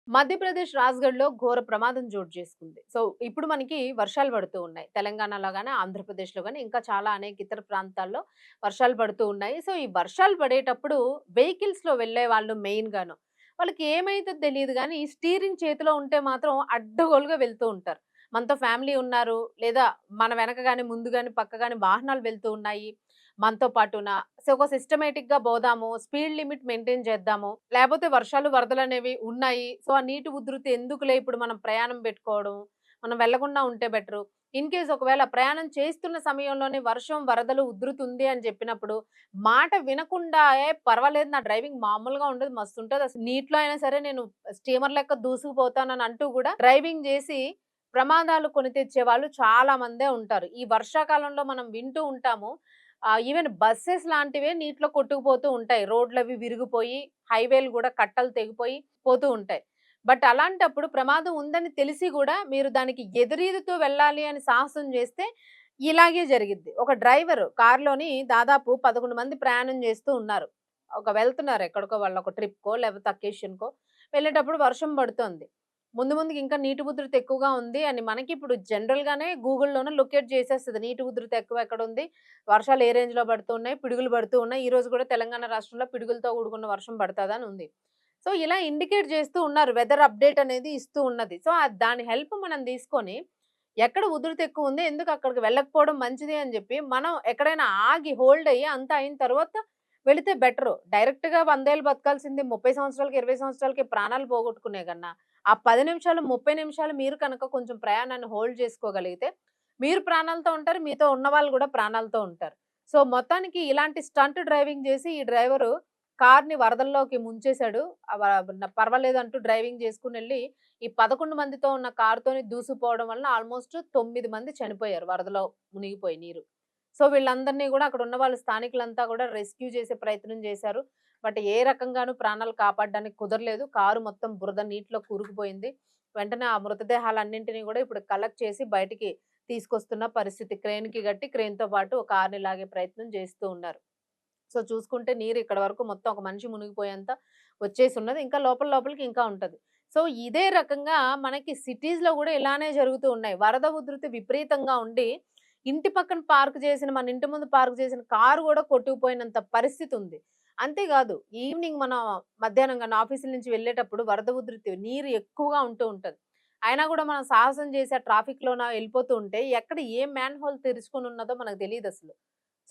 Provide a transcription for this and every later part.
మధ్యప్రదేశ్ రాజ్‌గఢ్‌లో ఘోర ప్రమాదం చోటు చేసుకుంది. సో, ఇప్పుడు మనకి వర్షాలు పడుతూ ఉన్నాయి. తెలంగాణలో గాని, ఆంధ్రప్రదేశ్‌లో గాని ఇంకా చాలా అనేక ఇతర ప్రాంతాల్లో వర్షాలు పడుతూ ఉన్నాయి. సో, ఈ వర్షాలు పడేటప్పుడు వెహికల్స్‌లో వెళ్ళేవాళ్ళు మెయిన్‌గాను. వాళ్ళకి ఏమైద్దో తెలీదు గానీ, స్టీరింగ్ చేతిలో ఉంటే మాత్రం అడ్డగోలుగా వెళ్తూ ఉంటారు. మనతో ఫ్యామిలీ ఉన్నారు, లేదా మన వెనక గాని, ముందు గాని, పక్క గాని వాహనాలు వెళ్తూ ఉన్నాయి. మనతో పాటున సో, ఒక సిస్టమేటిక్‌గా పోదాము, స్పీడ్ లిమిట్ మెయింటైన్ చేద్దాము. లేపోతే వర్షాలు, వరదలనేవి ఉన్నాయి. సో, ఆ నీటి ఉధృతి ఎందుకులే ఇప్పుడు మనం ప్రయాణం పెట్టుకోవడం. మనం వెళ్ళకుండా ఉంటే బెటరు. ఇన్ కేస్ ఒకవేళ ప్రయాణం చేస్తున్న సమయంలోనే వర్షం, వరదలు ఉధృతి ఉంది అని చెప్పినప్పుడు, మాట వినకుండా పర్వాలేదు నా డ్రైవింగ్ మామూలుగా ఉండదు మస్తుంటది. అసలు నీటిలో అయినా సరే నేను స్టీమర్ లెక్క దూసుకుపోతానని అంటూ కూడా డ్రైవింగ్ చేసి ప్రమాదాలు కొని తెచ్చేవాళ్ళు చాలా మందే ఉంటారు. ఈ వర్షాకాలంలో మనం వింటూ ఉంటాము. ఈవెన్ బస్సెస్ లాంటివే నీటిలో కొట్టుకుపోతూ ఉంటాయి. రోడ్లవి విరిగిపోయి, హైవేలు గూడా కట్టలు తెగిపోయి పోతూ ఉంటాయి. బట్ అలాంటప్పుడు ప్రమాదం ఉందని తెలిసి గూడా మీరు దానికి ఎదురీదుతూ వెళ్ళాలి అని సాహసం జేస్తే ఇలాగే జరిగిద్ది. ఒక డ్రైవరు కార్‌లోని దాదాపు 11 మంది ప్రయాణం జేస్తూ ఉన్నారు. వెళ్తున్నారు ఎక్కడికో వాళ్ళొక ట్రిప్‌కో లేకపోతే అకేషన్‌కో వెళ్ళేటప్పుడు వర్షం పడుతోంది. ముందు ముందుకి ఇంకా నీటి ఉధృతి ఎక్కువగా ఉంది అని మనకిప్పుడు జనరల్‌గానే గూగుల్‌లోనే లొకేట్ చేసేస్తది. నీటి ఉధృతి ఎక్కువ ఎక్కడుంది, వర్షాలు ఏ రేంజ్‌లో పడుతున్నాయి, పిడుగులు పడుతూ ఉన్నాయి. ఈరోజు కూడా తెలంగాణ రాష్ట్రంలో పిడుగులతో కూడుకున్న వర్షం పడతదని ఉంది. సో, ఇలా ఇండికేట్ చేస్తూ ఉన్నారు. వెదర్ అప్డేట్ అనేది ఇస్తూ ఉన్నది. సో, దాని హెల్ప్ మనం తీసుకొని ఎక్కడ ఉధృతి ఎక్కువుంది, ఎందుకు అక్కడికి వెళ్ళకపోవడం మంచిది అని జెప్పి, మనం ఎక్కడైనా ఆగి హోల్డ్ అయ్యి అంతా అయిన తర్వాత వెళితే బెటరు. డైరెక్ట్‌గా 100 ఏళ్ళు బతకాల్సింది 30 సంవత్సరాలకి, 20 సంవత్సరాలకి ప్రాణాలు పోగొట్టుకునే కన్నా, ఆ 10 నిమిషాలు, 30 నిమిషాలు మీరు కనుక కొంచెం ప్రయాణాన్ని హోల్డ్ చేసుకోగలిగితే, మీరు ప్రాణాలతో ఉంటారు. మీతో ఉన్నవాళ్ళు గూడా ప్రాణాలతో ఉంటారు. సో, మొత్తానికి ఇలాంటి స్టంట్ డ్రైవింగ్ జేసి ఈ డ్రైవరు కార్‌ని వరదల్లోకి ముంచేశాడు. పర్వాలేదంటూ డ్రైవింగ్ చేసుకొనెళ్ళి, ఈ 11 మందితో ఉన్న కారుతోని దూసుకుపోవడం వలన ఆల్‌మోస్ట్ 9 మంది చనిపోయారు వరదలో మునిగిపోయి నీరు. సో, వీళ్ళందరిని గూడా అక్కడున్న వాళ్ళు స్థానికులంతా గూడా రెస్క్యూ చేసే ప్రయత్నం జేశారు. బట్ ఏ రకంగానూ ప్రాణాలు కాపాడడానికి కుదరలేదు. కారు మొత్తం బురద నీటిలో కూరుకుపోయింది. వెంటనే ఆ మృతదేహాలన్నింటిని గూడా ఇప్పుడు కలెక్ట్ చేసి బయటికి తీసుకొస్తున్న పరిస్థితి. క్రేన్‌కి గట్టి క్రేన్‌తో పాటు కార్‌ని లాగే ప్రయత్నం చేస్తూ ఉన్నారు. సో, చూసుకుంటే నీరు ఇక్కడ వరకు మొత్తం ఒక మనిషి మునిగిపోయేంత వచ్చేసున్నది. ఇంకా లోపలికి ఇంకా ఉంటది. సో, ఇదే రకంగా మనకి సిటీస్‌లో గూడా ఇలానే జరుగుతూ ఉన్నాయి. వరద ఉధృతి విపరీతంగా ఉండి, ఇంటి పక్కన పార్క్ చేసిన మన ఇంటి ముందు పార్క్ చేసిన కారు గూడా కొట్టుకుపోయినంత పరిస్థితుంది. అంతేగాదు ఈవినింగ్ మనం మధ్యాహ్నం గాని ఆఫీసుల నుంచి వెళ్ళేటప్పుడు వరద ఉధృతి నీరు ఎక్కువగా ఉంటూ ఉంటది. అయినా గూడా మనం సాహసం చేసి ఆ ట్రాఫిక్‌లోన ఎళ్ళిపోతూ ఉంటే ఎక్కడ ఏ మ్యాన్ హోల్ తెరుచుకొనున్నదో మనకు తెలీదసలు.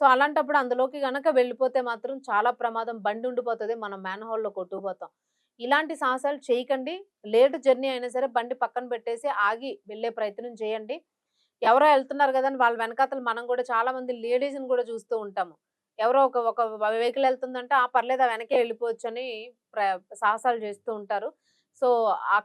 సో, అలాంటప్పుడు అందులోకి గనక వెళ్ళిపోతే మాత్రం చాలా ప్రమాదం. బండి ఉండిపోతది. మనం మ్యాన్ హోల్‌లో కొట్టుకుపోతాం. ఇలాంటి సాహసాలు చేయకండి. లేట్ జర్నీ అయినా సరే బండి పక్కన పెట్టేసి ఆగి వెళ్ళే ప్రయత్నం చేయండి. ఎవరో ఎళ్తున్నారు గదా! అని వాళ్ళ వెనకాతల మనం గూడా చాలా మంది లేడీస్‌ని గూడా చూస్తూ ఉంటాము. ఎవరో ఒక ఒక వెహికల్ ఎళ్తుందంటే, ఆ! పర్లేదు ఆ వెనకే ఎళ్ళిపోవచ్చని ప్ర సాహసాలు చేస్తూ ఉంటారు. సో, ఆ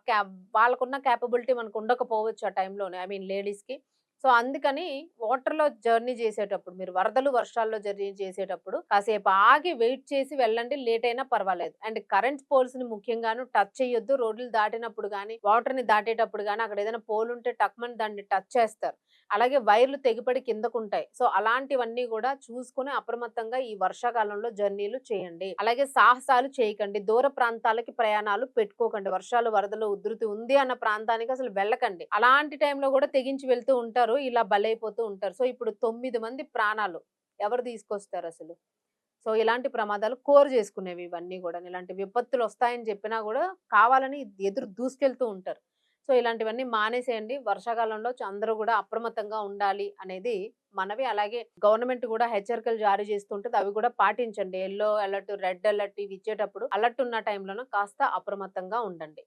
వాళ్ళకున్న కేపబిలిటీ మనకు ఉండకపోవచ్చు ఆ టైంలోనే. ఐ మీన్ లేడీస్‌కి. సో, అందుకని వాటర్‌లో జర్నీ చేసేటప్పుడు మీరు వరదలు, వర్షాల్లో జర్నీ చేసేటప్పుడు కాసేపు ఆగి వెయిట్ చేసి వెళ్ళండి. లేట్ అయినా పర్వాలేదు. అండ్ కరెంట్ పోల్స్‌ని ముఖ్యంగాను టచ్ చేయొద్దు. రోడ్లు దాటినప్పుడు గాని, వాటర్‌ని దాటేటప్పుడు గాని అక్కడ ఏదైనా పోల్ ఉంటే టక్‌మని దాన్ని టచ్ చేస్తారు. అలాగే వైర్లు తెగిపడి కిందకుంటాయి. సో, అలాంటివన్నీ గూడా చూసుకొని అప్రమత్తంగా ఈ వర్షాకాలంలో జర్నీలు చేయండి. అలాగే సాహసాలు చేయకండి. దూర ప్రాంతాలకి ప్రయాణాలు పెట్టుకోకండి. వర్షాలు, వరదలు ఉధృతి ఉంది అన్న ప్రాంతానికి అసలు వెళ్ళకండి. అలాంటి టైంలో గూడా తెగించి వెళ్తూ ఉంటారు. ఇలా బలైపోతూ ఉంటారు. సో, ఇప్పుడు 9 మంది ప్రాణాలు ఎవరు తీసుకొస్తారసలు? సో, ఇలాంటి ప్రమాదాలు కోర్ చేసుకునేవి ఇవన్నీ గూడాను. ఇలాంటి విపత్తులొస్తాయని చెప్పినా గూడా కావాలని ఎదురు దూసుకెళ్తూ ఉంటారు. సో, ఇలాంటివన్నీ మానేసేయండి. వర్షాకాలంలో అందరూ గూడా అప్రమత్తంగా ఉండాలి అనేది మనవి. అలాగే గవర్నమెంట్ గూడా హెచ్చరికలు జారీ చేస్తుంటది. అవి గూడా పాటించండి. యెల్లో అలర్ట్, రెడ్ అలర్ట్ ఇవి ఇచ్చేటప్పుడు అలర్ట్ ఉన్న టైంలోన కాస్త అప్రమత్తంగా ఉండండి.